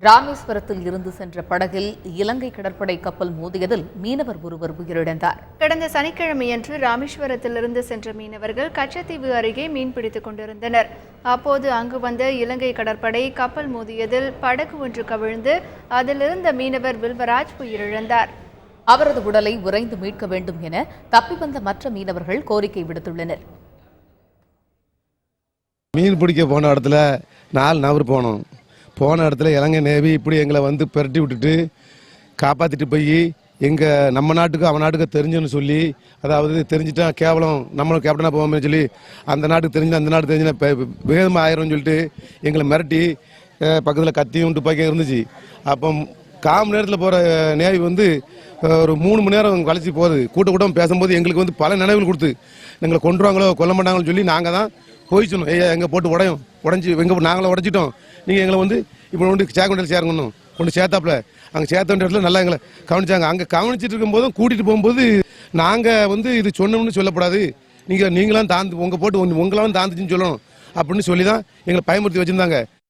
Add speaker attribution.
Speaker 1: ராமேஸ்வரத்தில் இருந்து சென்ற படகில் இலங்கை கடற்படை கப்பல் மோதியதில் மீனவர் ஒருவர் உயிரிழந்தார்.
Speaker 2: கடந்த சனிக்கிழமையன்று ராமேஸ்வரத்திலிருந்து சென்ற மீனவர்கள் கச்சத்தீவு அருகே மீன்பிடித்துக் கொண்டிருந்தனர். அப்போது அங்கு வந்த இலங்கை கடற்படை கப்பல் மோதியதில் படகு ஒன்று கவிழ்ந்து அதிலிருந்த மீனவர் வில்வராஜ் உயிரிழந்தார்.
Speaker 1: அவரது உடலை விரைந்து மீட்க வேண்டும் என தப்பி வந்த மற்ற மீனவர்கள் கோரிக்கை விடுத்துள்ளனர்.
Speaker 3: மீன் பிடிக்க போன இடத்துல 4 நபர் போன இடத்துல இலங்கை நேவி இப்படி எங்களை வந்து பெரட்டி விட்டுட்டு காப்பாற்றிட்டு போய் நம்ம நாட்டுக்கு அவன் நாட்டுக்கு தெரிஞ்சுன்னு சொல்லி, அதாவது தெரிஞ்சுட்டா கேவலம் நம்மளும் கேப்டனாக போவோம்னு சொல்லி அந்த நாட்டுக்கு தெரிஞ்சு அந்த நாட்டு தெரிஞ்சுன்னா வேகமாக ஆயிரம்னு சொல்லிட்டு எங்களை மிரட்டி பக்கத்தில் கத்தியும் துப்பாக்கியும் இருந்துச்சு. அப்போ காம நேரத்தில் போகிற நேவி வந்து ஒரு 3 மணி நேரம் கழிச்சு போகுது. கூட்டம் பேசும்போது எங்களுக்கு வந்து பல நினைவுகள் கொடுத்து எங்களை கொண்டுருவாங்களோ கொல்ல மாட்டாங்களோ சொல்லி நாங்கள் தான் போய் சொன்னோம், எங்கே போட்டு உடஞ்சி நாங்களும் உடச்சிட்டோம், நீங்கள் எங்களை வந்து இப்போ கொண்டு சேக்கொண்டையில் சேரணும் கொண்டு சேர்த்தாப்புல அங்கே சேர்த்த வேண்டிய இடத்துல நல்லா எங்களை கவனிச்சாங்க. அங்கே கவனிச்சிட்டு இருக்கும்போதும் கூட்டிகிட்டு போகும்போது நாங்கள் வந்து இது சொன்னோம்னு சொல்லக்கூடாது, நீங்களாம் தாந்து உங்கள் போட்டு உங்களாம் தாந்துச்சுன்னு சொல்லணும் அப்படின்னு சொல்லி தான் எங்களை பயமுறுத்தி வச்சுருந்தாங்க.